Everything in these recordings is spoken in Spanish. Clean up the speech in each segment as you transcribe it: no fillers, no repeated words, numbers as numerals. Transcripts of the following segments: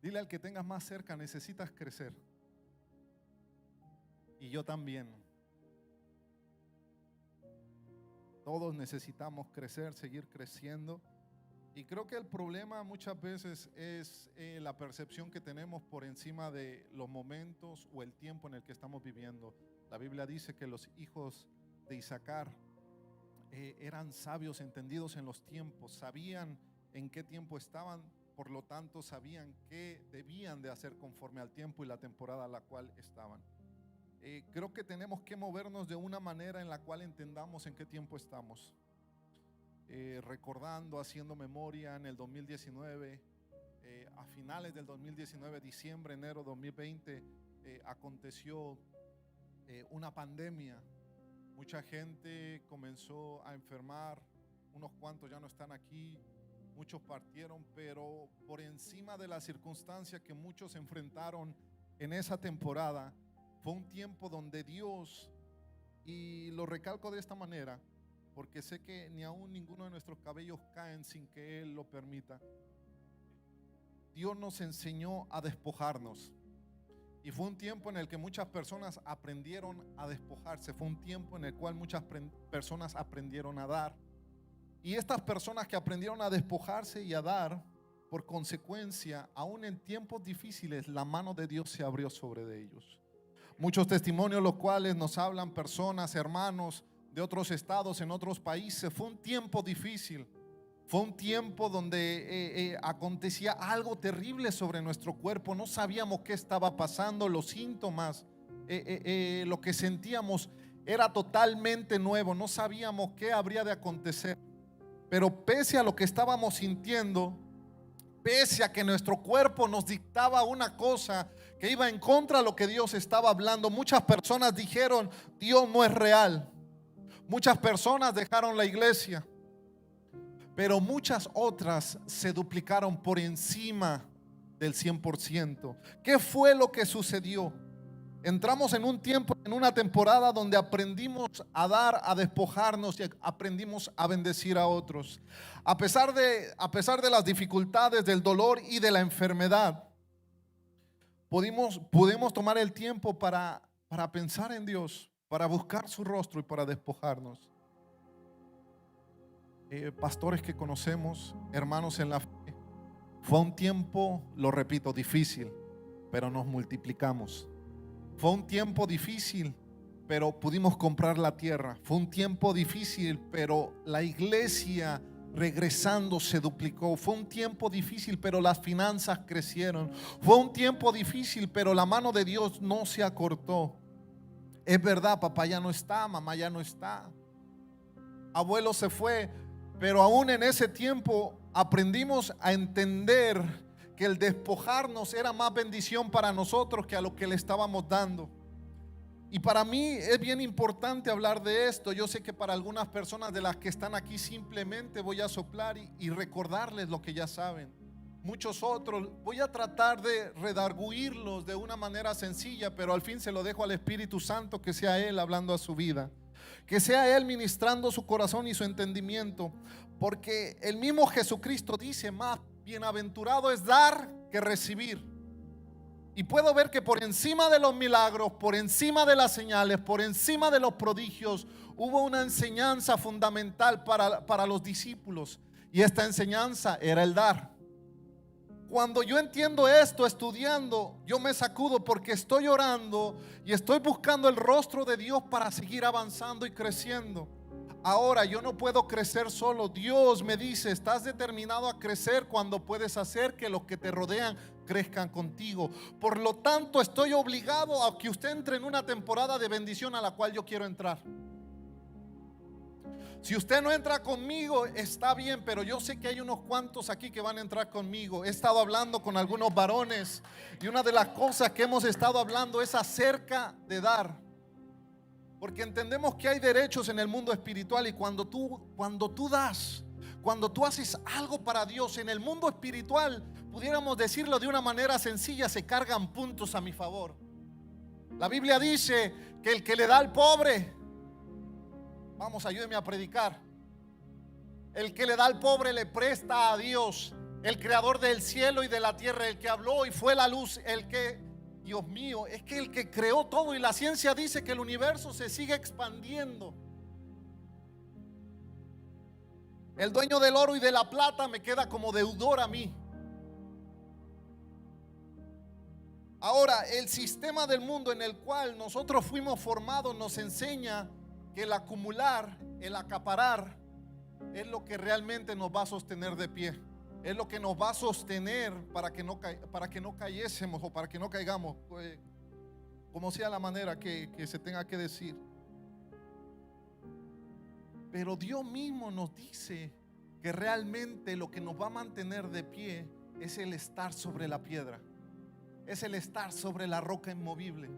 Dile al que tengas más cerca: necesitas crecer. Y yo también. Todos necesitamos crecer, seguir creciendo. Y creo que el problema muchas veces es la percepción que tenemos por encima de los momentos o el tiempo en el que estamos viviendo. La Biblia dice que los hijos de Isaacar eran sabios, entendidos en los tiempos, sabían en qué tiempo estaban, por lo tanto sabían qué debían de hacer conforme al tiempo y la temporada a la cual estaban. Creo que tenemos que movernos de una manera en la cual entendamos en qué tiempo estamos. Recordando, haciendo memoria, en el 2019, a finales del 2019, diciembre, enero 2020, aconteció una pandemia. Mucha gente comenzó a enfermar, unos cuantos ya no están aquí, muchos partieron, pero por encima de la circunstancia que muchos enfrentaron en esa temporada, fue un tiempo donde Dios, y lo recalco de esta manera, porque sé que ni aún ninguno de nuestros cabellos caen sin que Él lo permita. Dios nos enseñó a despojarnos. Y fue un tiempo en el que muchas personas aprendieron a despojarse. Fue un tiempo en el cual muchas personas aprendieron a dar. Y estas personas que aprendieron a despojarse y a dar, por consecuencia, aún en tiempos difíciles, la mano de Dios se abrió sobre ellos. Muchos testimonios los cuales nos hablan personas, hermanos de otros estados, en otros países. Fue un tiempo difícil. Fue un tiempo donde acontecía algo terrible sobre nuestro cuerpo. No sabíamos qué estaba pasando, los síntomas, lo que sentíamos era totalmente nuevo. No sabíamos qué habría de acontecer. Pero pese a lo que estábamos sintiendo, pese a que nuestro cuerpo nos dictaba una cosa que iba en contra de lo que Dios estaba hablando, muchas personas dijeron: Dios no es real. Muchas personas dejaron la iglesia, pero muchas otras se duplicaron por encima del 100%. ¿Qué fue lo que sucedió? Entramos en un tiempo, en una temporada donde aprendimos a dar, a despojarnos, y aprendimos a bendecir a otros. A pesar de las dificultades, del dolor y de la enfermedad, pudimos tomar el tiempo para pensar en Dios, para buscar su rostro y para despojarnos. Pastores que conocemos, hermanos en la fe, fue un tiempo, lo repito, difícil, pero nos multiplicamos. Fue un tiempo difícil, pero pudimos comprar la tierra. Fue un tiempo difícil, pero la iglesia regresando se duplicó. Fue un tiempo difícil, pero las finanzas crecieron. Fue un tiempo difícil, pero la mano de Dios no se acortó. Es verdad, papá ya no está, mamá ya no está, abuelo se fue, pero aún en ese tiempo aprendimos a entender que el despojarnos era más bendición para nosotros que a lo que le estábamos dando. Y para mí es bien importante hablar de esto. Yo sé que para algunas personas de las que están aquí simplemente voy a soplar y recordarles lo que ya saben. Muchos otros voy a tratar de redarguirlos de una manera sencilla, pero al fin se lo dejo al Espíritu Santo, que sea Él hablando a su vida, que sea Él ministrando su corazón y su entendimiento, porque el mismo Jesucristo dice: más bienaventurado es dar que recibir. Y puedo ver que por encima de los milagros, por encima de las señales, por encima de los prodigios, hubo una enseñanza fundamental para los discípulos, y esta enseñanza era el dar. Cuando yo entiendo esto estudiando, yo me sacudo porque estoy orando y estoy buscando el rostro de Dios para seguir avanzando y creciendo. Ahora yo no puedo crecer solo. Dios me dice: estás determinado a crecer cuando puedes hacer que los que te rodean crezcan contigo. Por lo tanto, estoy obligado a que usted entre en una temporada de bendición a la cual yo quiero entrar. Si usted no entra conmigo, está bien, pero yo sé que hay unos cuantos aquí que van a entrar conmigo. He estado hablando con algunos varones y una de las cosas que hemos estado hablando es acerca de dar, porque entendemos que hay derechos en el mundo espiritual, y cuando tú das, cuando tú haces algo para Dios en el mundo espiritual, pudiéramos decirlo de una manera sencilla, se cargan puntos a mi favor. La Biblia dice que el que le da al pobre, vamos, ayúdeme a predicar, el que le da al pobre le presta a Dios, El creador del cielo y de la tierra, el que habló y fue la luz, el que, Dios mío, es que el que creó todo. Y la ciencia dice que el universo se sigue expandiendo. El dueño del oro y de la plata me queda como deudor a mí. Ahora, el sistema del mundo en el cual nosotros fuimos formados nos enseña que el acumular, el acaparar, es lo que realmente nos va a sostener de pie. Es lo que nos va a sostener para que no cayésemos o para que no caigamos, como sea la manera que se tenga que decir. Pero Dios mismo nos dice que realmente lo que nos va a mantener de pie es el estar sobre la piedra, es el estar sobre la roca inmovible,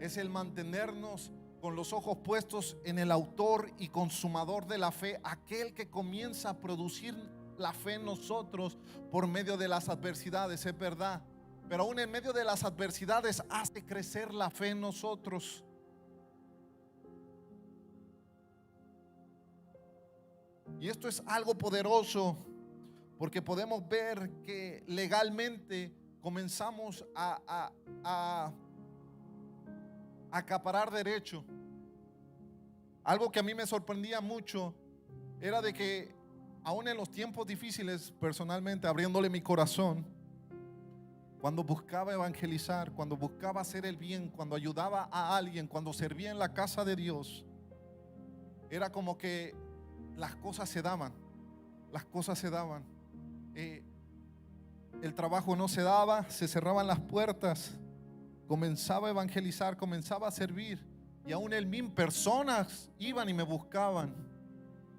es el mantenernos con los ojos puestos en el autor y consumador de la fe, aquel que comienza a producir la fe en nosotros por medio de las adversidades. Es verdad, pero aún en medio de las adversidades hace crecer la fe en nosotros. Y esto es algo poderoso, porque podemos ver que legalmente comenzamos a acaparar derecho. Algo que a mí me sorprendía mucho era de que aún en los tiempos difíciles, personalmente abriéndole mi corazón, cuando buscaba evangelizar, cuando buscaba hacer el bien, cuando ayudaba a alguien, cuando servía en la casa de Dios, era como que las cosas se daban. Las cosas se daban. El trabajo no se daba, se cerraban las puertas. Comenzaba a evangelizar, comenzaba a servir, y aún el mismo personas iban y me buscaban.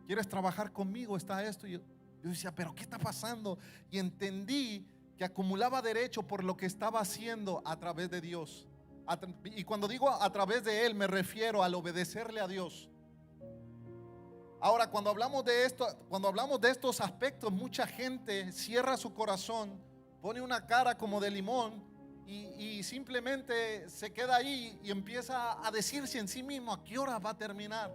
¿Quieres trabajar conmigo? Está esto. Yo decía, pero ¿qué está pasando? Y entendí que acumulaba derecho por lo que estaba haciendo a través de Dios. Y cuando digo a través de Él, me refiero al obedecerle a Dios. Ahora, cuando hablamos de esto, cuando hablamos de estos aspectos, mucha gente cierra su corazón, pone una cara como de limón y simplemente se queda ahí y empieza a decirse en sí mismo a qué hora va a terminar.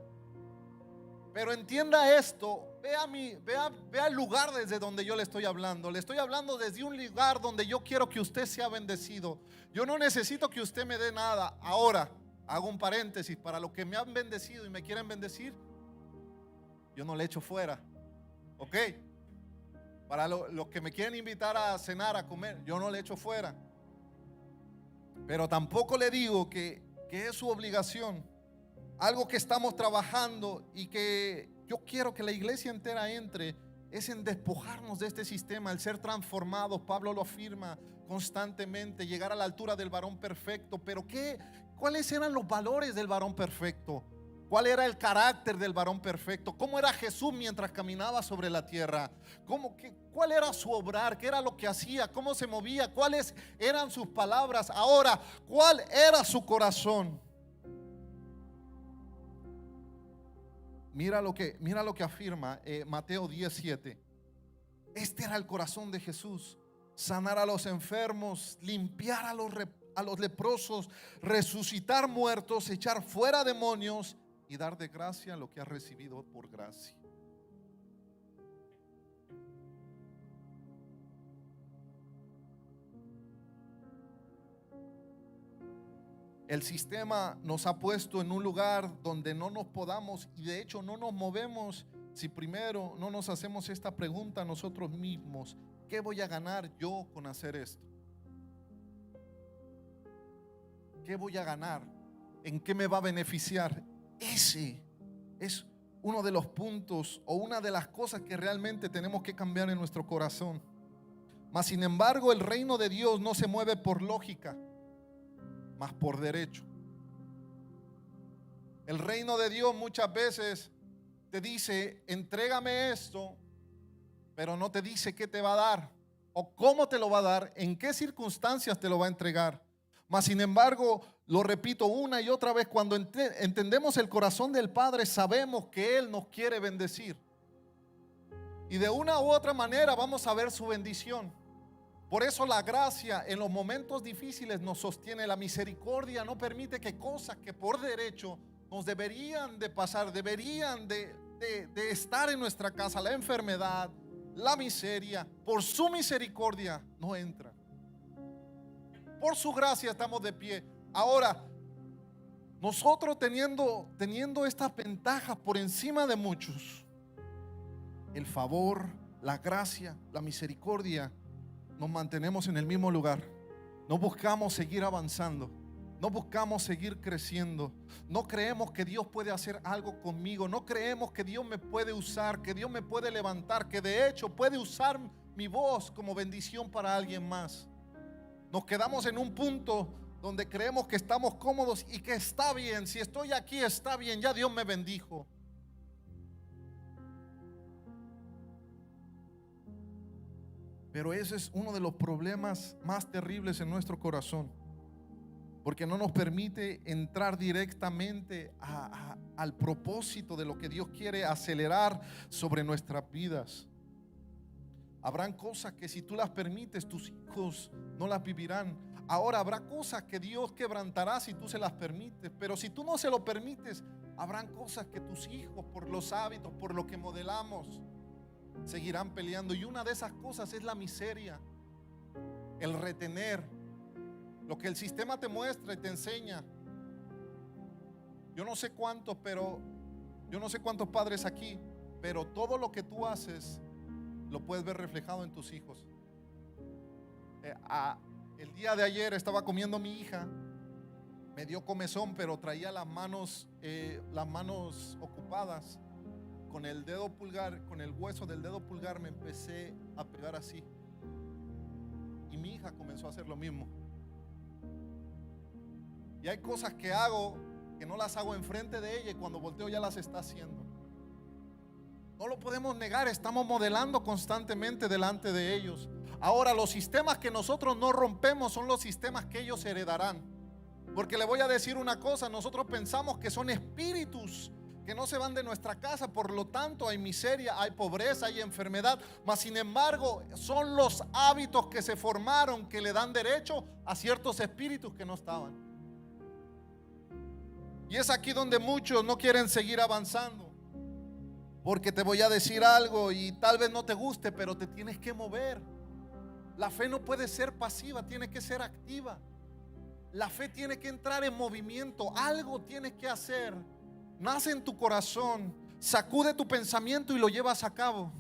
Pero entienda esto, vea el lugar desde donde yo le estoy hablando. Le estoy hablando desde un lugar donde yo quiero que usted sea bendecido. Yo no necesito que usted me dé nada. Ahora, hago un paréntesis, para los que me han bendecido y me quieren bendecir, yo no le echo fuera, ¿ok? Para los que me quieren invitar a cenar, a comer, yo no le echo fuera. Pero tampoco le digo que es su obligación. Algo que estamos trabajando y que yo quiero que la iglesia entera entre es en despojarnos de este sistema, el ser transformados. Pablo lo afirma constantemente, llegar a la altura del varón perfecto. Pero ¿cuáles eran los valores del varón perfecto? ¿Cuál era el carácter del varón perfecto? ¿Cómo era Jesús mientras caminaba sobre la tierra? ¿Cuál era su obrar? ¿Qué era lo que hacía? ¿Cómo se movía? ¿Cuáles eran sus palabras? Ahora, ¿cuál era su corazón? Mira lo que afirma Mateo 17. Este era el corazón de Jesús: sanar a los enfermos, limpiar a los leprosos, resucitar muertos, echar fuera demonios y dar de gracia lo que has recibido por gracia. El sistema nos ha puesto en un lugar donde no nos podamos, y de hecho no nos movemos, si primero no nos hacemos esta pregunta a nosotros mismos: ¿qué voy a ganar yo con hacer esto? ¿Qué voy a ganar? ¿En qué me va a beneficiar? Ese es uno de los puntos o una de las cosas que realmente tenemos que cambiar en nuestro corazón. Mas sin embargo, el reino de Dios no se mueve por lógica, mas por derecho. El reino de Dios muchas veces te dice: entrégame esto, pero no te dice qué te va a dar o cómo te lo va a dar, en qué circunstancias te lo va a entregar. Mas sin embargo, lo repito una y otra vez, cuando entendemos el corazón del Padre, sabemos que Él nos quiere bendecir, y de una u otra manera vamos a ver su bendición. Por eso la gracia en los momentos difíciles nos sostiene. La misericordia no permite que cosas que por derecho nos deberían de pasar, deberían de estar en nuestra casa: la enfermedad, la miseria, por su misericordia no entra. Por su gracia estamos de pie. Ahora, nosotros teniendo estas ventajas por encima de muchos, el favor, la gracia, la misericordia, nos mantenemos en el mismo lugar. No buscamos seguir avanzando. No buscamos seguir creciendo. No creemos que Dios puede hacer algo conmigo. No creemos que Dios me puede usar, que Dios me puede levantar, que de hecho puede usar mi voz como bendición para alguien más. Nos quedamos en un punto donde creemos que estamos cómodos y que está bien. Si estoy aquí está bien, ya Dios me bendijo. Pero ese es uno de los problemas más terribles en nuestro corazón, porque no nos permite entrar directamente al propósito de lo que Dios quiere acelerar sobre nuestras vidas. Habrán cosas que si tú las permites, tus hijos no las vivirán. Ahora habrá cosas que Dios quebrantará si tú se las permites, pero si tú no se lo permites, habrán cosas que tus hijos, por los hábitos, por lo que modelamos, seguirán peleando. Y una de esas cosas es la miseria, el retener lo que el sistema te muestra y te enseña. Yo no sé cuántos padres aquí, pero todo lo que tú haces lo puedes ver reflejado en tus hijos. El día de ayer estaba comiendo mi hija, me dio comezón, pero traía las manos ocupadas. Con el dedo pulgar, con el hueso del dedo pulgar me empecé a pegar así. Y mi hija comenzó a hacer lo mismo. Y hay cosas que hago que no las hago enfrente de ella y cuando volteo ya las está haciendo. No lo podemos negar, estamos modelando constantemente delante de ellos. Ahora, los sistemas que nosotros no rompemos son los sistemas que ellos heredarán. Porque le voy a decir una cosa, nosotros pensamos que son espíritus que no se van de nuestra casa, por lo tanto hay miseria, hay pobreza, hay enfermedad, mas sin embargo son los hábitos que se formaron que le dan derecho a ciertos espíritus que no estaban. Y es aquí donde muchos no quieren seguir avanzando, porque te voy a decir algo y tal vez no te guste, pero te tienes que mover. La fe no puede ser pasiva, tiene que ser activa. La fe tiene que entrar en movimiento, algo tienes que hacer. Nace en tu corazón, sacude tu pensamiento y lo llevas a cabo.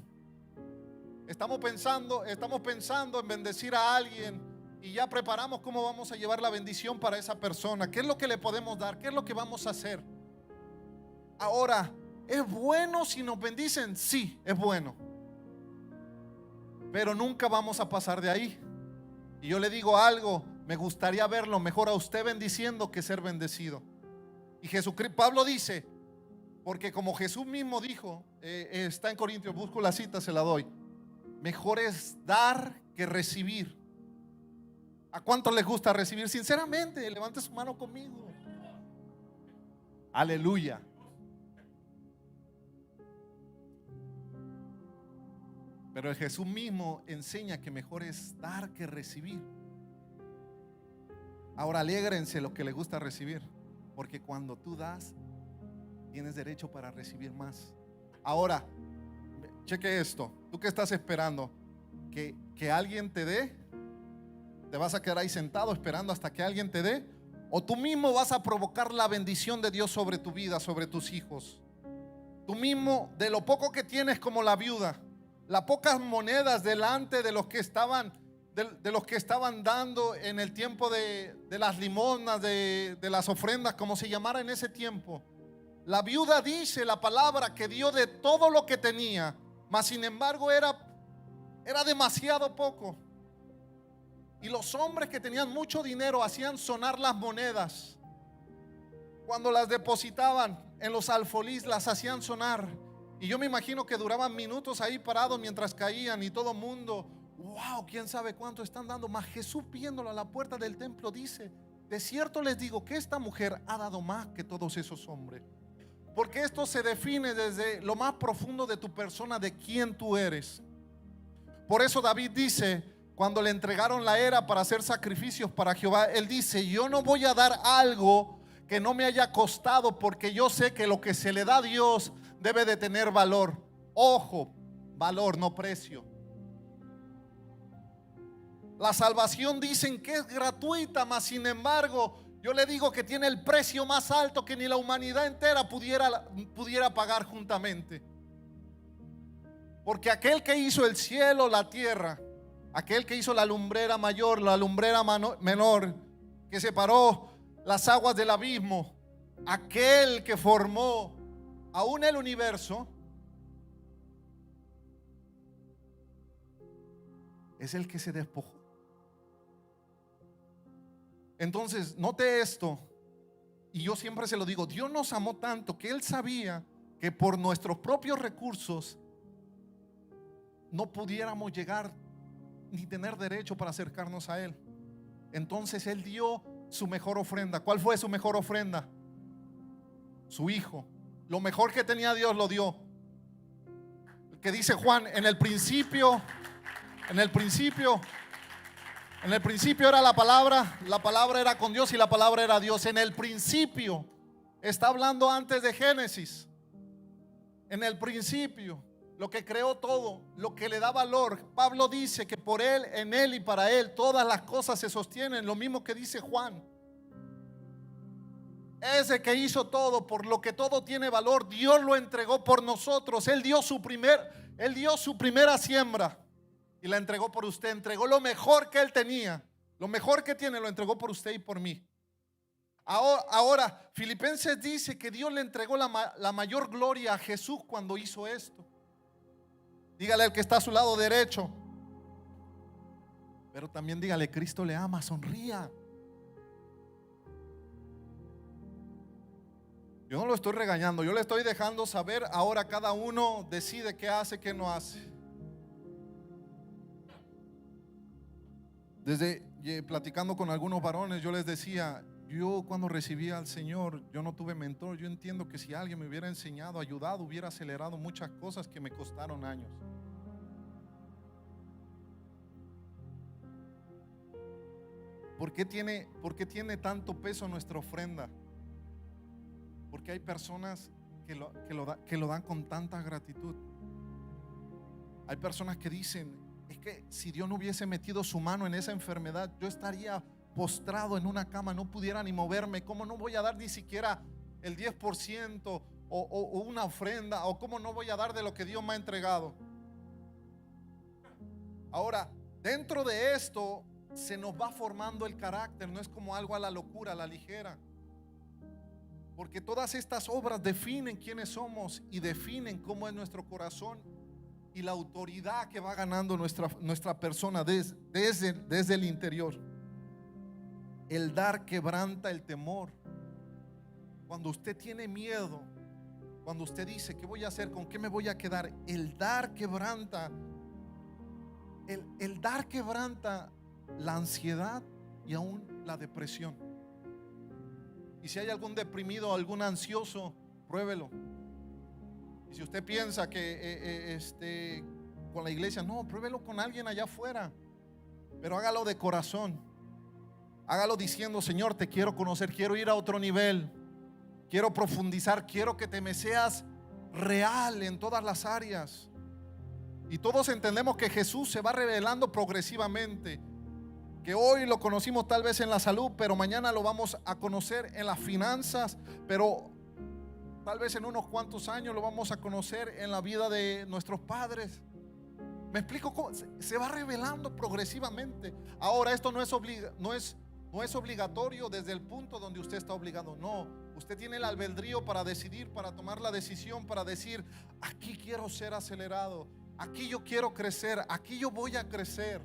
Estamos pensando en bendecir a alguien y ya preparamos cómo vamos a llevar la bendición para esa persona. ¿Qué es lo que le podemos dar? ¿Qué es lo que vamos a hacer? Ahora, ¿es bueno si nos bendicen? Sí, es bueno. Pero nunca vamos a pasar de ahí. Y yo le digo algo, me gustaría verlo mejor a usted bendiciendo que ser bendecido. Y Jesucristo, Pablo dice, porque como Jesús mismo dijo, está en Corintios, busco la cita, se la doy. Mejor es dar que recibir. ¿A cuántos les gusta recibir? Sinceramente, levante su mano conmigo. Aleluya. Pero Jesús mismo enseña que mejor es dar que recibir. Ahora alégrense los que les gusta recibir, porque cuando tú das, tienes derecho para recibir más. Ahora, cheque esto. ¿Tú qué estás esperando? ¿Que alguien te dé? ¿Te vas a quedar ahí sentado esperando hasta que alguien te dé? ¿O tú mismo vas a provocar la bendición de Dios sobre tu vida, sobre tus hijos? Tú mismo, de lo poco que tienes, como la viuda, las pocas monedas delante de los que estaban dando en el tiempo de las limosnas, de las ofrendas, como se llamara en ese tiempo. La viuda dice la palabra que dio de todo lo que tenía, mas sin embargo era demasiado poco. Y los hombres que tenían mucho dinero hacían sonar las monedas. Cuando las depositaban en los alfolís, las hacían sonar. Y yo me imagino que duraban minutos ahí parados mientras caían y todo el mundo, wow, quién sabe cuánto están dando. Mas Jesús, viéndolo a la puerta del templo, dice: de cierto les digo que esta mujer ha dado más que todos esos hombres. Porque esto se define desde lo más profundo de tu persona, de quién tú eres. Por eso David dice, cuando le entregaron la era para hacer sacrificios para Jehová, él dice: yo no voy a dar algo que no me haya costado, porque yo sé que lo que se le da a Dios debe de tener valor. Ojo, valor, no precio. La salvación dicen que es gratuita, mas sin embargo, yo le digo que tiene el precio más alto que ni la humanidad entera pudiera pagar juntamente. Porque aquel que hizo el cielo, la tierra, aquel que hizo la lumbrera mayor, la lumbrera menor, que separó las aguas del abismo, aquel que formó aún el universo, es el que se despojó. Entonces, note esto, y yo siempre se lo digo: Dios nos amó tanto que Él sabía que por nuestros propios recursos no pudiéramos llegar ni tener derecho para acercarnos a Él. Entonces Él dio su mejor ofrenda. ¿Cuál fue su mejor ofrenda? Su Hijo. Lo mejor que tenía Dios lo dio. Que dice Juan, en el principio era la palabra era con Dios y la palabra era Dios. En el principio, está hablando antes de Génesis. En el principio, lo que creó todo, lo que le da valor. Pablo dice que por Él, en Él y para Él todas las cosas se sostienen. Lo mismo que dice Juan. Ese que hizo todo, por lo que todo tiene valor, Dios lo entregó por nosotros. Él dio su primera siembra y la entregó por usted. Entregó lo mejor que Él tenía, lo mejor que tiene, lo entregó por usted y por mí. Ahora Filipenses dice que Dios le entregó la mayor gloria a Jesús cuando hizo esto. Dígale al que está a su lado derecho, pero también dígale: Cristo le ama, sonría. Yo no lo estoy regañando, yo le estoy dejando saber. Ahora cada uno decide qué hace, qué no hace. Desde platicando con algunos varones, yo les decía: yo cuando recibí al Señor, yo no tuve mentor. Yo entiendo que si alguien me hubiera enseñado, ayudado, hubiera acelerado muchas cosas que me costaron años. ¿Por qué tiene tanto peso nuestra ofrenda? Porque hay personas que lo dan con tanta gratitud. Hay personas que dicen: es que si Dios no hubiese metido su mano en esa enfermedad, yo estaría postrado en una cama, no pudiera ni moverme. ¿Cómo no voy a dar ni siquiera el 10% o una ofrenda? ¿O cómo no voy a dar de lo que Dios me ha entregado? Ahora, dentro de esto se nos va formando el carácter. No es como algo a la locura, a la ligera. Porque todas estas obras definen quiénes somos y definen cómo es nuestro corazón y la autoridad que va ganando nuestra persona desde el interior. El dar quebranta el temor. Cuando usted tiene miedo, cuando usted dice: ¿qué voy a hacer? ¿Con qué me voy a quedar? El dar quebranta. El dar quebranta la ansiedad y aún la depresión. Y si hay algún deprimido, algún ansioso, pruébelo. Y si usted piensa que con la iglesia, no, pruébelo con alguien allá afuera. Pero hágalo de corazón. Hágalo diciendo: Señor, te quiero conocer, quiero ir a otro nivel, quiero profundizar, quiero que te me seas real en todas las áreas. Y todos entendemos que Jesús se va revelando progresivamente. Que hoy lo conocimos tal vez en la salud, pero mañana lo vamos a conocer en las finanzas, pero tal vez en unos cuantos años lo vamos a conocer en la vida de nuestros padres. ¿Me explico cómo? Se va revelando progresivamente. Ahora, esto no es obligatorio desde el punto donde usted está obligado. No, usted tiene el albedrío para decidir, para tomar la decisión, para decir: aquí quiero ser acelerado, aquí yo quiero crecer, aquí yo voy a crecer.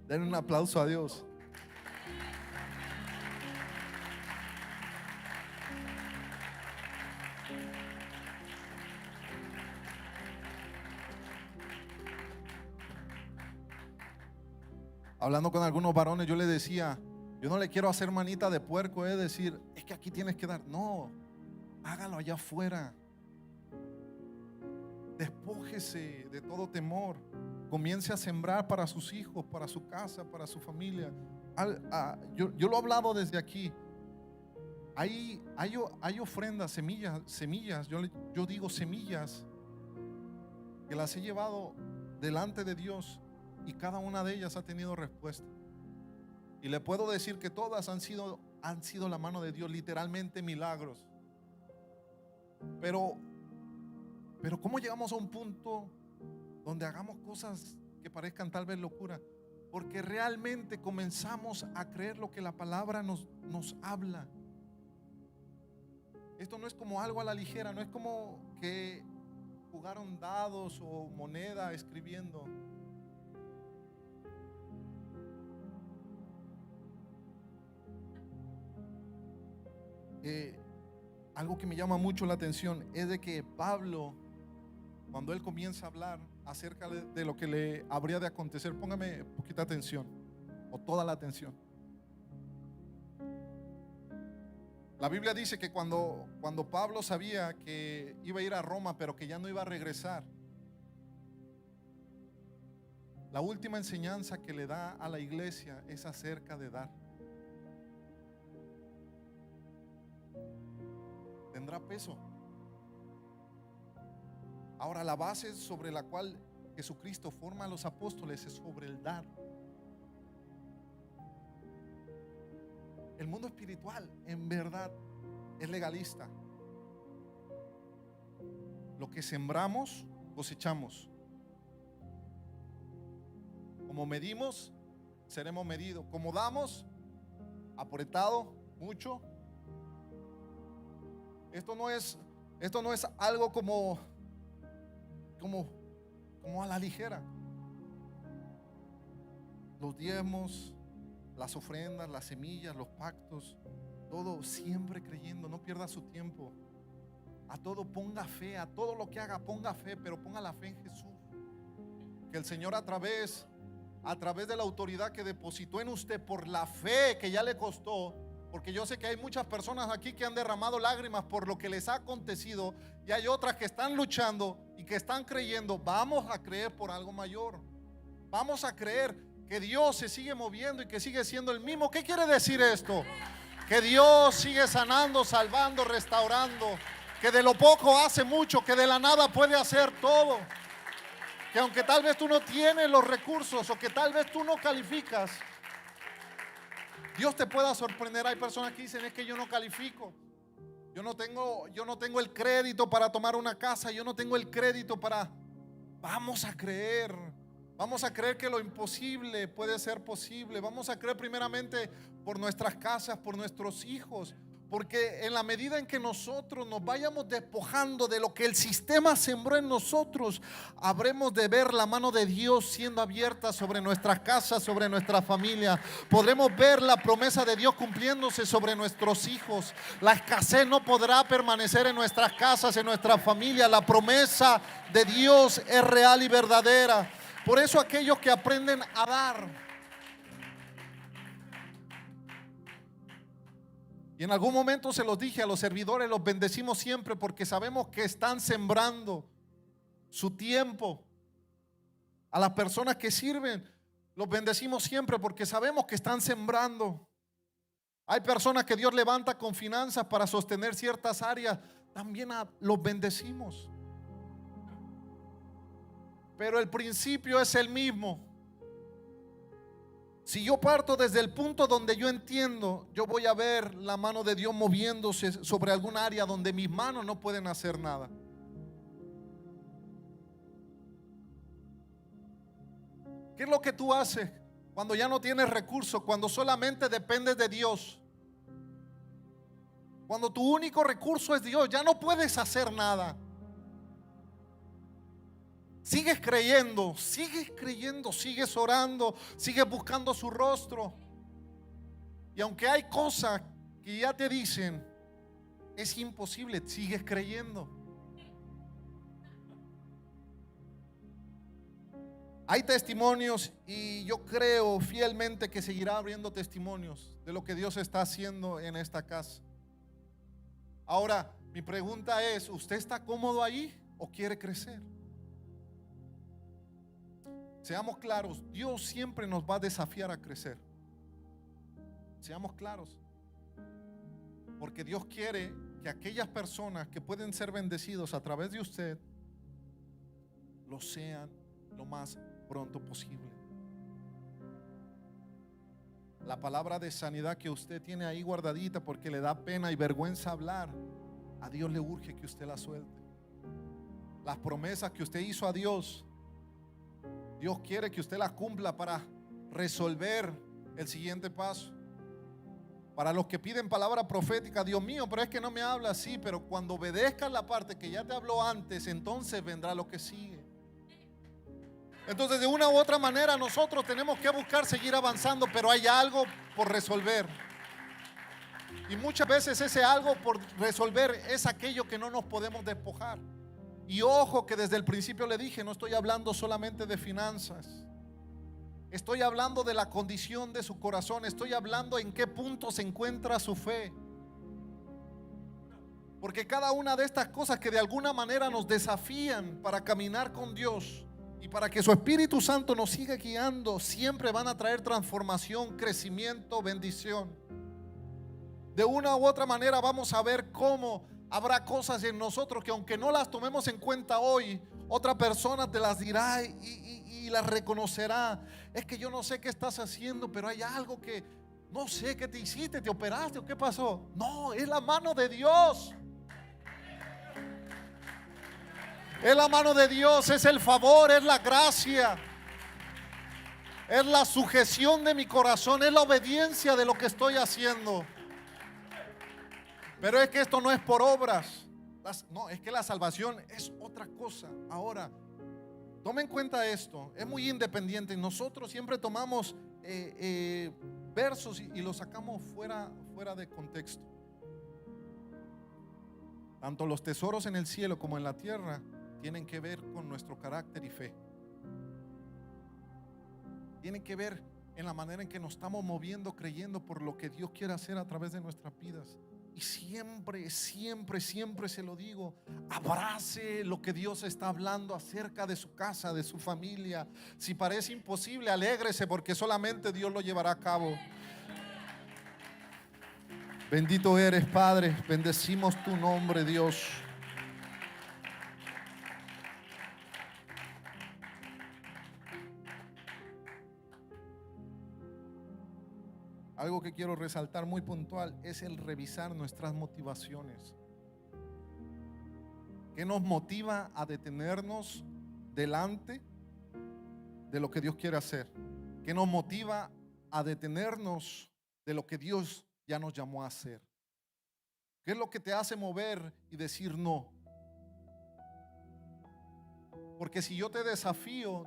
Den un aplauso a Dios. Hablando con algunos varones, yo les decía: yo no le quiero hacer manita de puerco, es decir, es que aquí tienes que dar. No, hágalo allá afuera. Despójese de todo temor. Comience a sembrar para sus hijos, para su casa, para su familia. Yo lo he hablado desde aquí. hay ofrendas, semillas, yo digo semillas, que las he llevado delante de Dios y cada una de ellas ha tenido respuesta. Y le puedo decir que todas han sido la mano de Dios, literalmente milagros. Pero ¿cómo llegamos a un punto donde hagamos cosas que parezcan tal vez locura? Porque realmente comenzamos a creer lo que la palabra nos habla. Esto no es como algo a la ligera, no es como que jugaron dados o moneda escribiendo. Algo que me llama mucho la atención es de que Pablo, cuando él comienza a hablar acerca de lo que le habría de acontecer, póngame poquita atención o toda la atención. La Biblia dice que cuando Pablo sabía que iba a ir a Roma, pero que ya no iba a regresar, la última enseñanza que le da a la iglesia es acerca de dar. Tendrá peso. Ahora, la base sobre la cual Jesucristo forma a los apóstoles es sobre el dar. El mundo espiritual en verdad es legalista. Lo que sembramos, cosechamos. Como medimos, seremos medidos. Como damos, apretado, mucho. Esto no es algo como a la ligera. Los diezmos, las ofrendas, las semillas, los pactos, todo siempre creyendo. No pierda su tiempo. A todo ponga fe, a todo lo que haga ponga fe, pero ponga la fe en Jesús. Que el Señor a través de la autoridad que depositó en usted por la fe que ya le costó, porque yo sé que hay muchas personas aquí que han derramado lágrimas por lo que les ha acontecido, y hay otras que están luchando y que están creyendo. Vamos a creer por algo mayor. Vamos a creer que Dios se sigue moviendo y que sigue siendo el mismo. ¿Qué quiere decir esto? Que Dios sigue sanando, salvando, restaurando, que de lo poco hace mucho, que de la nada puede hacer todo. Que aunque tal vez tú no tienes los recursos o que tal vez tú no calificas, Dios te pueda sorprender. Hay personas que dicen: es que yo no califico, yo no tengo el crédito para tomar una casa, yo no tengo el crédito para... Vamos a creer que lo imposible puede ser posible. Vamos a creer primeramente por nuestras casas, por nuestros hijos, porque en la medida en que nosotros nos vayamos despojando de lo que el sistema sembró en nosotros, habremos de ver la mano de Dios siendo abierta sobre nuestras casas, sobre nuestra familia. Podremos ver la promesa de Dios cumpliéndose sobre nuestros hijos. La escasez no podrá permanecer en nuestras casas, en nuestra familia. La promesa de Dios es real y verdadera. Por eso aquellos que aprenden a dar, y en algún momento se los dije a los servidores, los bendecimos siempre porque sabemos que están sembrando su tiempo. A las personas que sirven, los bendecimos siempre porque sabemos que están sembrando. Hay personas que Dios levanta con finanzas para sostener ciertas áreas, también los bendecimos. Pero el principio es el mismo. Si yo parto desde el punto donde yo entiendo, yo voy a ver la mano de Dios moviéndose sobre algún área donde mis manos no pueden hacer nada. ¿Qué es lo que tú haces cuando ya no tienes recursos? Cuando solamente dependes de Dios. Cuando tu único recurso es Dios, ya no puedes hacer nada. Sigues creyendo, sigues orando, sigues buscando su rostro. Y aunque hay cosas que ya te dicen es imposible, sigues creyendo. Hay testimonios y yo creo fielmente que seguirá abriendo testimonios de lo que Dios está haciendo en esta casa. Ahora, mi pregunta es: ¿usted está cómodo ahí o quiere crecer? Seamos claros, Dios siempre nos va a desafiar a crecer. Seamos claros. Porque Dios quiere que aquellas personas que pueden ser bendecidos a través de usted lo sean lo más pronto posible. La palabra de sanidad que usted tiene ahí guardadita porque le da pena y vergüenza hablar, a Dios le urge que usted la suelte. Las promesas que usted hizo a Dios, Dios quiere que usted las cumpla para resolver el siguiente paso. Para los que piden palabra profética, Dios mío, pero es que no me habla así. Pero cuando obedezcas la parte que ya te habló antes, entonces vendrá lo que sigue. Entonces, de una u otra manera, nosotros tenemos que buscar seguir avanzando, pero hay algo por resolver. Y muchas veces ese algo por resolver es aquello que no nos podemos despojar. Y ojo que desde el principio le dije, no estoy hablando solamente de finanzas. Estoy hablando de la condición de su corazón. Estoy hablando en qué punto se encuentra su fe. Porque cada una de estas cosas que de alguna manera nos desafían para caminar con Dios y para que su Espíritu Santo nos siga guiando, siempre van a traer transformación, crecimiento, bendición. De una u otra manera vamos a ver cómo habrá cosas en nosotros que aunque no las tomemos en cuenta hoy, otra persona te las dirá y las reconocerá. Es que yo no sé qué estás haciendo, pero hay algo que no sé qué te hiciste, te operaste o qué pasó. No, es la mano de Dios. Es la mano de Dios, es el favor, es la gracia, es la sujeción de mi corazón, es la obediencia de lo que estoy haciendo. Pero es que esto no es por obras. No, es que la salvación es otra cosa. Ahora, tome en cuenta esto, es muy independiente. Nosotros siempre tomamos versos y los sacamos fuera de contexto. Tanto los tesoros en el cielo como en la tierra tienen que ver con nuestro carácter y fe. Tienen que ver en la manera en que nos estamos moviendo, creyendo por lo que Dios quiere hacer a través de nuestras vidas. Y siempre se lo digo, abrace lo que Dios está hablando acerca de su casa, de su familia. Si parece imposible, alégrese porque solamente Dios lo llevará a cabo. Bendito eres, Padre, bendecimos tu nombre, Dios. Algo que quiero resaltar muy puntual es el revisar nuestras motivaciones. ¿Qué nos motiva a detenernos delante de lo que Dios quiere hacer? ¿Qué nos motiva a detenernos de lo que Dios ya nos llamó a hacer? ¿Qué es lo que te hace mover y decir no? Porque si yo te desafío,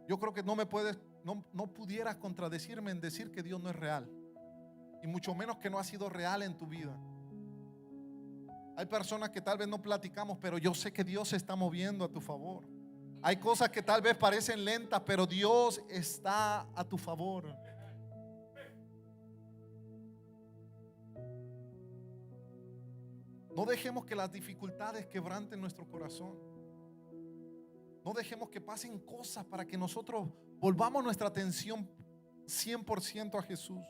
yo creo que no pudieras contradecirme en decir que Dios no es real, y mucho menos que no ha sido real en tu vida. Hay personas que tal vez no platicamos, pero yo sé que Dios se está moviendo a tu favor. Hay cosas que tal vez parecen lentas, pero Dios está a tu favor. No dejemos que las dificultades quebranten nuestro corazón. No dejemos que pasen cosas para que nosotros volvamos nuestra atención 100% a Jesús.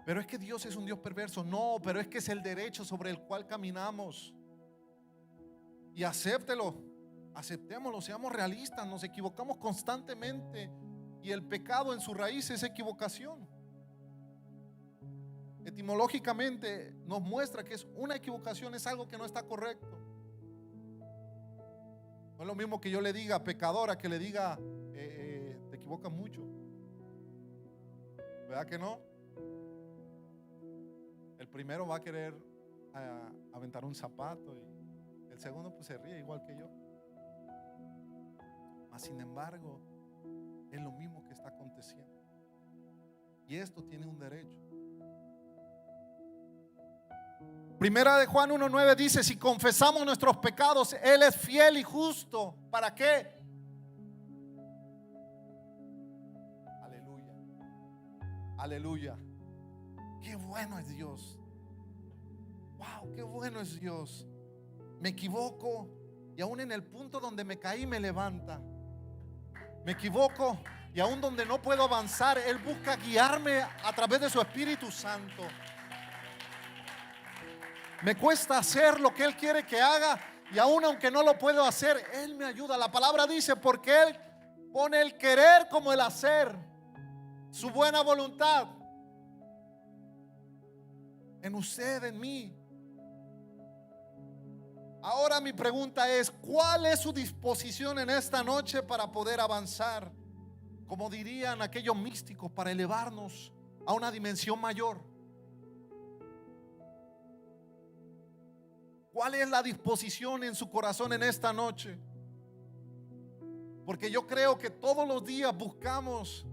Pero es que Dios es un Dios perverso. No, pero es que es el derecho sobre el cual caminamos. Y aceptémoslo, seamos realistas. Nos equivocamos constantemente y el pecado en su raíz es equivocación. Etimológicamente nos muestra que es una equivocación, es algo que no está correcto. No es lo mismo que yo le diga pecadora que le diga te equivocas mucho. ¿Verdad que no? El primero va a querer aventar un zapato y el segundo pues se ríe igual que yo. Mas sin embargo es lo mismo que está aconteciendo. Y esto tiene un derecho. Primera de Juan 1:9 dice: si confesamos nuestros pecados, Él es fiel y justo. ¿Para qué? Aleluya. Aleluya. Qué bueno es Dios. Wow, qué bueno es Dios. Me equivoco y aún en el punto donde me caí me levanta. Me equivoco y aún donde no puedo avanzar, Él busca guiarme a través de su Espíritu Santo. Me cuesta hacer lo que Él quiere que haga, y aún aunque no lo puedo hacer, Él me ayuda. La palabra dice, porque Él pone el querer como el hacer, su buena voluntad en usted, en mí. Ahora mi pregunta es, ¿cuál es su disposición en esta noche para poder avanzar? Como dirían aquellos místicos, para elevarnos a una dimensión mayor. ¿Cuál es la disposición en su corazón en esta noche? Porque yo creo que todos los días buscamos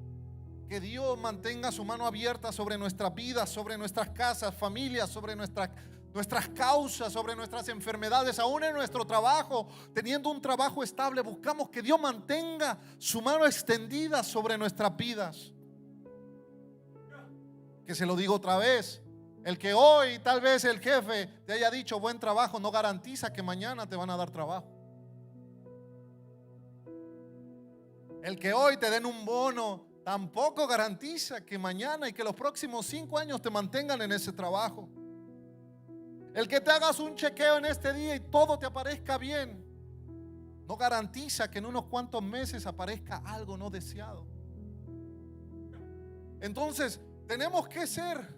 que Dios mantenga su mano abierta sobre nuestras vidas, sobre nuestras casas, familias, sobre nuestras causas, sobre nuestras enfermedades, aún en nuestro trabajo, teniendo un trabajo estable, buscamos que Dios mantenga su mano extendida sobre nuestras vidas. Que se lo digo otra vez, el que hoy tal vez el jefe te haya dicho buen trabajo no garantiza que mañana te van a dar trabajo. El que hoy te den un bono tampoco garantiza que mañana y que los próximos 5 años te mantengan en ese trabajo. El que te hagas un chequeo en este día y todo te aparezca bien no garantiza que en unos cuantos meses aparezca algo no deseado. Entonces tenemos que ser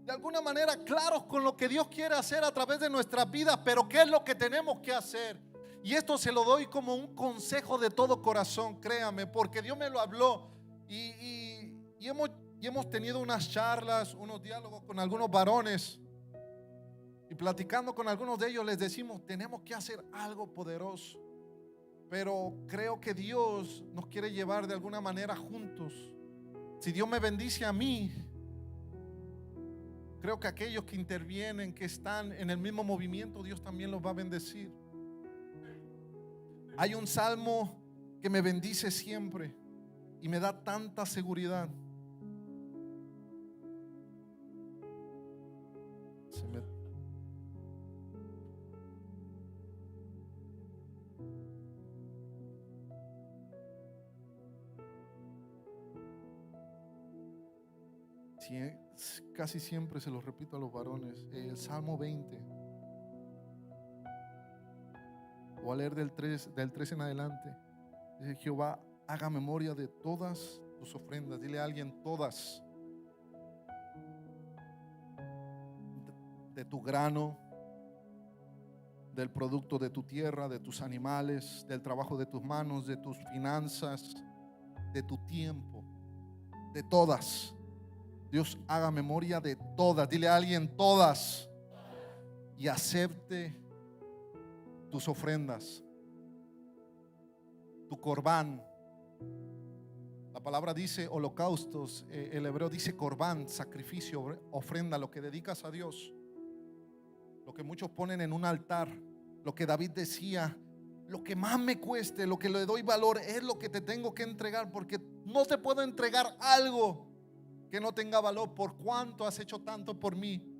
de alguna manera claros con lo que Dios quiere hacer a través de nuestras vidas, pero qué es lo que tenemos que hacer. Y esto se lo doy como un consejo de todo corazón, créame, porque Dios me lo habló y hemos tenido unas charlas, unos diálogos con algunos varones, y platicando con algunos de ellos les decimos, tenemos que hacer algo poderoso, pero creo que Dios nos quiere llevar de alguna manera juntos. Si Dios me bendice a mí, creo que aquellos que intervienen, que están en el mismo movimiento, Dios también los va a bendecir. Hay un salmo que me bendice siempre y me da tanta seguridad. Casi siempre se los repito a los varones. El Salmo 20. Voy a leer del 3 en adelante. Dice: Jehová, haga memoria de todas tus ofrendas. Dile a alguien: todas. De tu grano, del producto de tu tierra, de tus animales, del trabajo de tus manos, de tus finanzas, de tu tiempo, de todas. Dios haga memoria de todas. Dile a alguien: todas. Y acepte tus ofrendas, tu corbán. La palabra dice holocaustos, el hebreo dice corbán, sacrificio, ofrenda, lo que dedicas a Dios, lo que muchos ponen en un altar. Lo que David decía: lo que más me cueste, lo que le doy valor, es lo que te tengo que entregar, porque no te puedo entregar algo que no tenga valor. Por cuánto has hecho tanto por mí.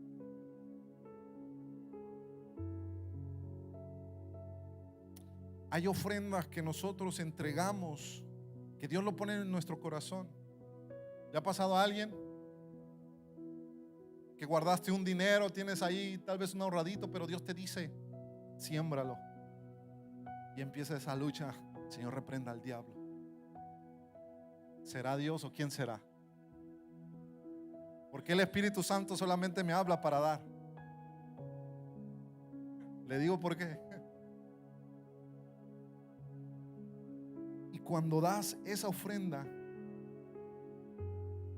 Hay ofrendas que nosotros entregamos, que Dios lo pone en nuestro corazón. ¿Le ha pasado a alguien que guardaste un dinero, tienes ahí tal vez un ahorradito, pero Dios te dice: siémbralo? Y empieza esa lucha. Señor, reprenda al diablo. ¿Será Dios o quién será? Porque el Espíritu Santo solamente me habla para dar. Le digo por qué. Y cuando das esa ofrenda,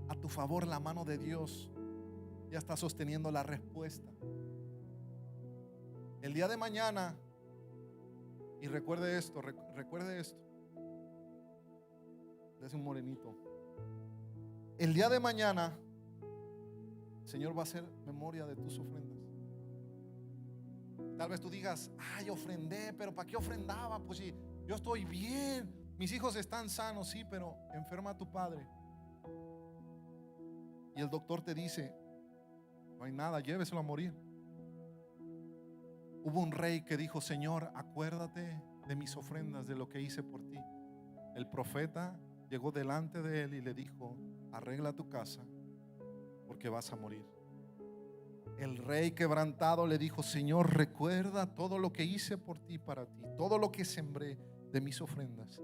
a tu favor, la mano de Dios ya está sosteniendo la respuesta. El día de mañana, y recuerde esto, es un morenito. El día de mañana, el Señor va a hacer memoria de tus ofrendas. Tal vez tú digas: ay, ofrendé, pero ¿para qué ofrendaba? Pues si yo estoy bien, mis hijos están sanos. Sí, pero enferma a tu padre y el doctor te dice: no hay nada, lléveselo a morir. Hubo un rey que dijo: Señor, acuérdate de mis ofrendas, de lo que hice por ti. El profeta llegó delante de él y le dijo: arregla tu casa porque vas a morir. El rey quebrantado le dijo: Señor, recuerda todo lo que hice por ti, para ti, todo lo que sembré de mis ofrendas.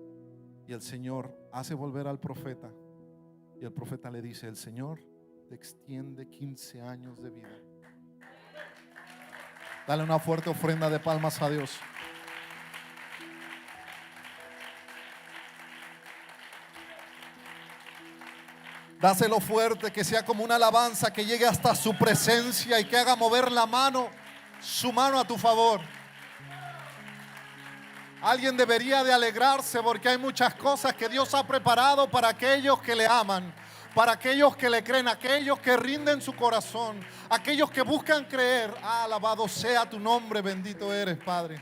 Y el Señor hace volver al profeta, y el profeta le dice: el Señor te extiende 15 años de vida. Dale una fuerte ofrenda de palmas a Dios. Dáselo fuerte, que sea como una alabanza que llegue hasta su presencia y que haga mover la mano, su mano a tu favor. Alguien debería de alegrarse porque hay muchas cosas que Dios ha preparado para aquellos que le aman, para aquellos que le creen, aquellos que rinden su corazón, aquellos que buscan creer. Alabado sea tu nombre, bendito eres, Padre.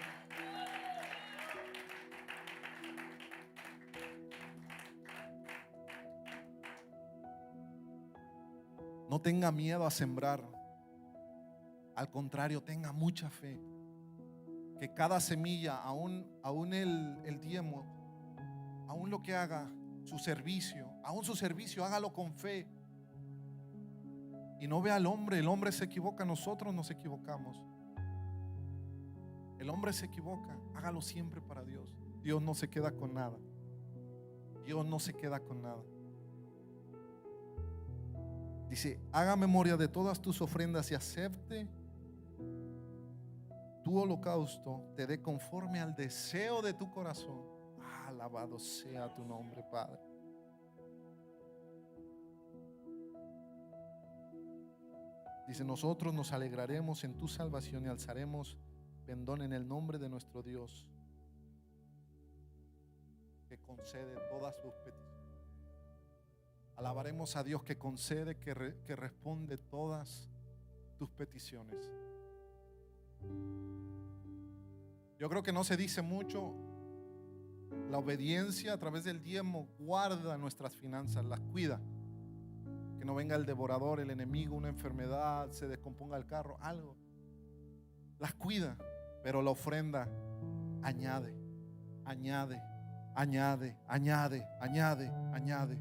No tenga miedo a sembrar. Al contrario, tenga mucha fe. Que cada semilla, aún el diezmo, aún lo que haga, su servicio, hágalo con fe. Y no vea al hombre. El hombre se equivoca, nosotros nos equivocamos. El hombre se equivoca, hágalo siempre para Dios. Dios no se queda con nada. Dios no se queda con nada. Dice: haga memoria de todas tus ofrendas y acepte tu holocausto, te dé conforme al deseo de tu corazón. Alabado sea tu nombre, Padre. Dice: nosotros nos alegraremos en tu salvación y alzaremos pendón en el nombre de nuestro Dios, que concede todas sus peticiones. Alabaremos a Dios que concede, que responde todas tus peticiones. Yo creo que no se dice mucho. La obediencia a través del diezmo guarda nuestras finanzas, las cuida. Que no venga el devorador, el enemigo, una enfermedad, se descomponga el carro, algo. Las cuida, pero la ofrenda añade, añade, añade, añade, añade, añade.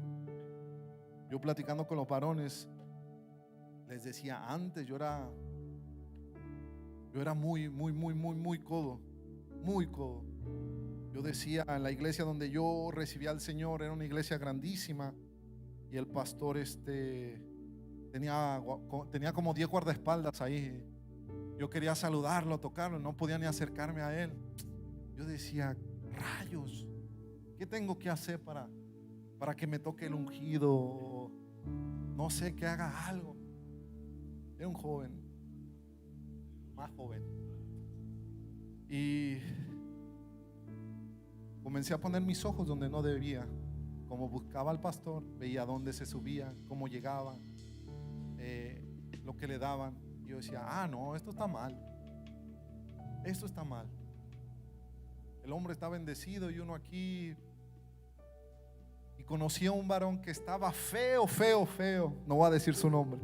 Yo platicando con los varones, les decía: antes yo era muy codo, muy codo. Yo decía, en la iglesia donde yo recibía al Señor era una iglesia grandísima, y el pastor tenía como 10 guardaespaldas ahí. Yo quería saludarlo, tocarlo, no podía ni acercarme a él. Yo decía: rayos, ¿qué tengo que hacer para que me toque el ungido? No sé, que haga algo. Era un joven, más joven, y comencé a poner mis ojos donde no debía. Como buscaba al pastor, veía dónde se subía, cómo llegaba, lo que le daban. Y yo decía: no, esto está mal. Esto está mal. El hombre está bendecido y uno aquí. Y conocí a un varón que estaba feo. No voy a decir su nombre.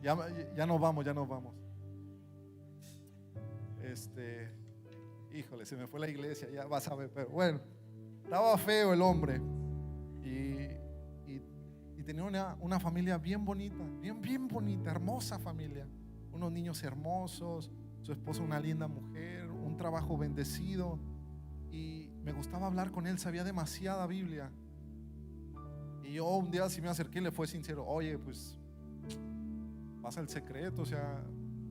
Ya nos vamos. Híjole, se me fue la iglesia, ya vas a ver. Pero bueno, estaba feo el hombre. Y tenía una familia bien bonita, bien bonita, hermosa familia. Unos niños hermosos, su esposa una linda mujer, un trabajo bendecido. Y me gustaba hablar con él, sabía demasiada Biblia. Y yo un día sí me acerqué y le fue sincero: oye, pues pasa el secreto, o sea,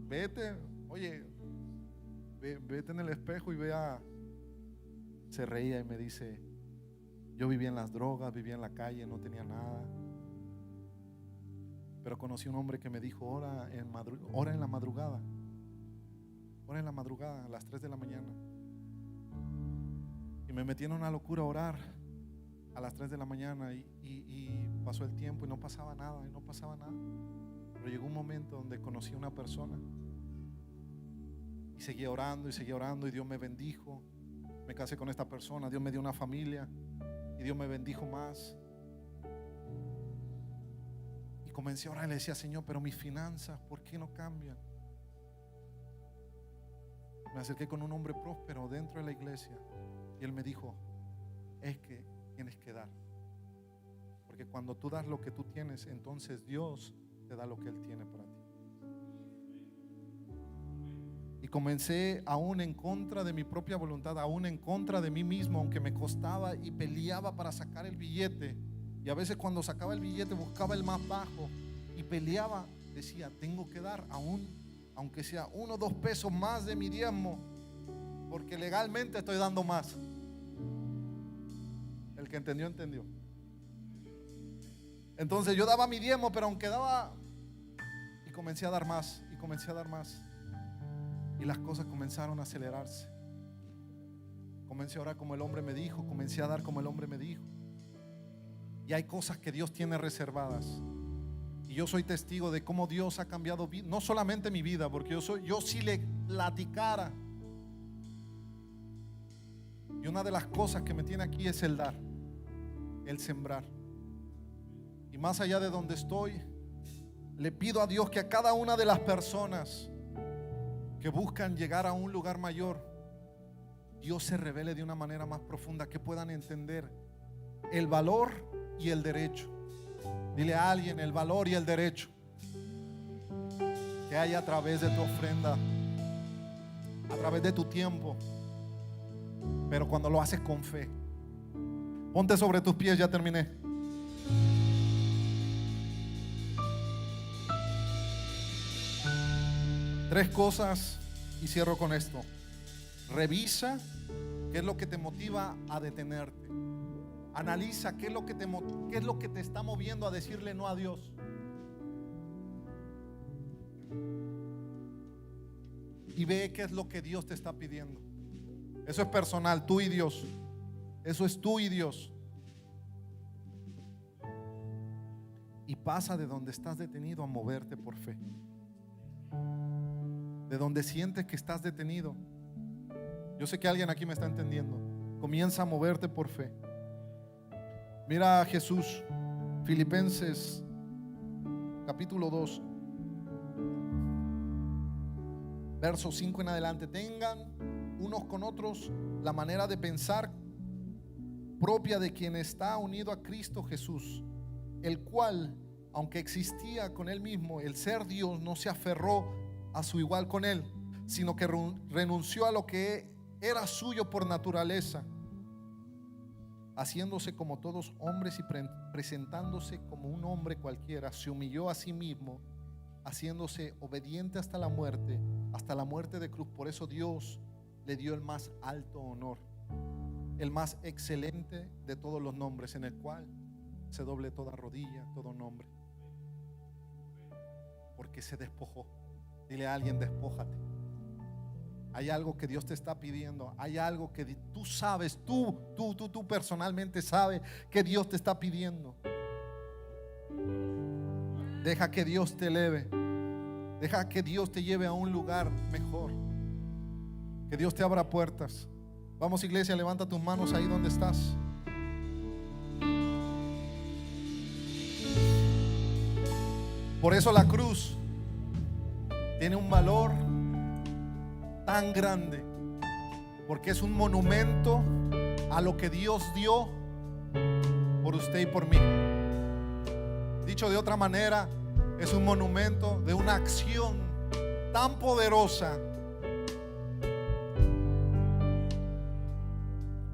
vete, oye, vete en el espejo y vea. Se reía y me dice: yo vivía en las drogas, vivía en la calle, no tenía nada, pero conocí un hombre que me dijo: ora en la madrugada, a las 3 de la mañana. Y me metí en una locura a orar a las 3 de la mañana, y pasó el tiempo y no pasaba nada. Pero llegó un momento donde conocí a una persona y seguía orando y Dios me bendijo. Me casé con esta persona, Dios me dio una familia y Dios me bendijo más. Y comencé a orar y le decía: Señor, pero mis finanzas, ¿por qué no cambian? Me acerqué con un hombre próspero dentro de la iglesia y él me dijo: es que tienes que dar, porque cuando tú das lo que tú tienes, entonces Dios te da lo que Él tiene para ti. Y comencé aún en contra de mi propia voluntad, aún en contra de mí mismo, aunque me costaba, y peleaba para sacar el billete. Y a veces cuando sacaba el billete buscaba el más bajo y peleaba. Decía, tengo que dar aún, aunque sea 1 o 2 pesos más de mi diezmo, porque legalmente estoy dando más. El que entendió, entendió. Entonces yo daba mi diezmo, pero aunque daba, y comencé a dar más, y comencé a dar más. Y las cosas comenzaron a acelerarse. Comencé a orar como el hombre me dijo, comencé a dar como el hombre me dijo. Y hay cosas que Dios tiene reservadas. Y yo soy testigo de cómo Dios ha cambiado, no solamente mi vida, porque yo si le platicara. Y una de las cosas que me tiene aquí es el dar, el sembrar. Y más allá de donde estoy, le pido a Dios que a cada una de las personas que buscan llegar a un lugar mayor, Dios se revele de una manera más profunda, que puedan entender el valor y el derecho. Dile a alguien: el valor y el derecho que hay a través de tu ofrenda, a través de tu tiempo, pero cuando lo haces con fe. Ponte sobre tus pies, ya terminé. Tres cosas y cierro con esto. Revisa qué es lo que te motiva a detenerte. Analiza qué es lo que te está moviendo a decirle no a Dios. Y ve qué es lo que Dios te está pidiendo. Eso es personal, tú y Dios. Eso es tú y Dios. Y pasa de donde estás detenido a moverte por fe. De donde sientes que estás detenido, yo sé que alguien aquí me está entendiendo, comienza a moverte por fe. Mira a Jesús, Filipenses capítulo 2, verso 5 en adelante. Tengan unos con otros la manera de pensar propia de quien está unido a Cristo Jesús, el cual, aunque existía con él mismo, el ser Dios, no se aferró a su igual con él, sino que renunció a lo que era suyo por naturaleza, haciéndose como todos hombres y presentándose como un hombre cualquiera. Se humilló a sí mismo, haciéndose obediente hasta la muerte de cruz. Por eso Dios le dio el más alto honor, el más excelente de todos los nombres, en el cual se doble toda rodilla, todo nombre, porque se despojó. Dile a alguien: despójate. Hay algo que Dios te está pidiendo. Hay algo que tú sabes, tú personalmente sabes que Dios te está pidiendo. Deja que Dios te eleve. Deja que Dios te lleve a un lugar mejor. Que Dios te abra puertas. Vamos, iglesia, levanta tus manos ahí donde estás. Por eso la cruz tiene un valor tan grande, porque es un monumento a lo que Dios dio por usted y por mí. Dicho de otra manera, es un monumento de una acción tan poderosa.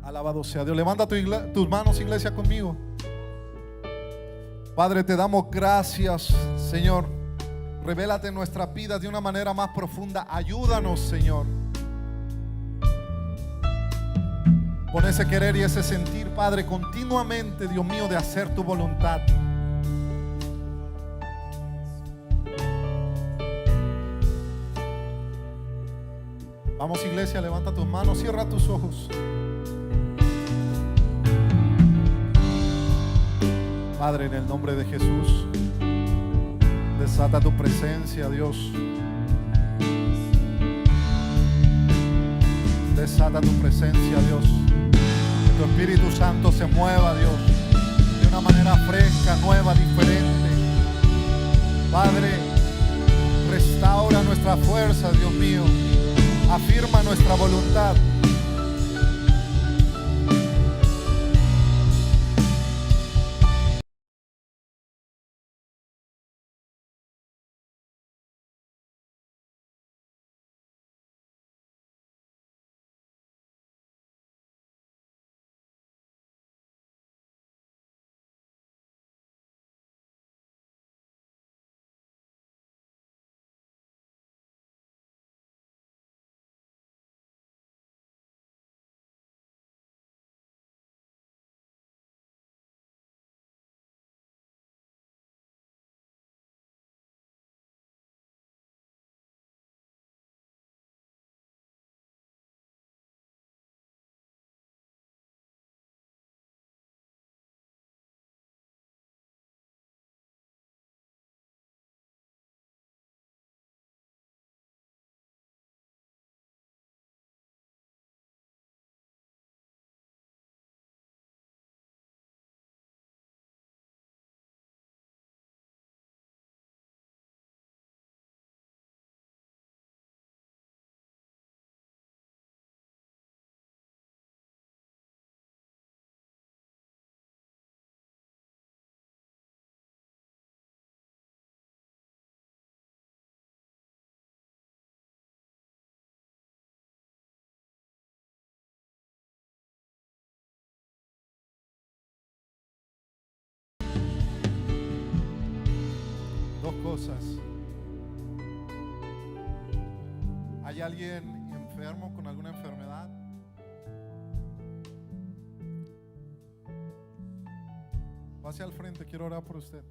Alabado sea Dios. Levanta tus manos, iglesia, conmigo. Padre, te damos gracias, Señor. Revélate en nuestras vidas de una manera más profunda. Ayúdanos, Señor, con ese querer y ese sentir, Padre, continuamente, Dios mío, de hacer tu voluntad. Vamos, iglesia, levanta tus manos, cierra tus ojos. Padre, en el nombre de Jesús, desata tu presencia, Dios. Desata tu presencia, Dios. Que tu Espíritu Santo se mueva, Dios, de una manera fresca, nueva, diferente. Padre, restaura nuestra fuerza, Dios mío. Afirma nuestra voluntad. cosas. ¿Hay alguien enfermo con alguna enfermedad? Pase al frente, quiero orar por usted.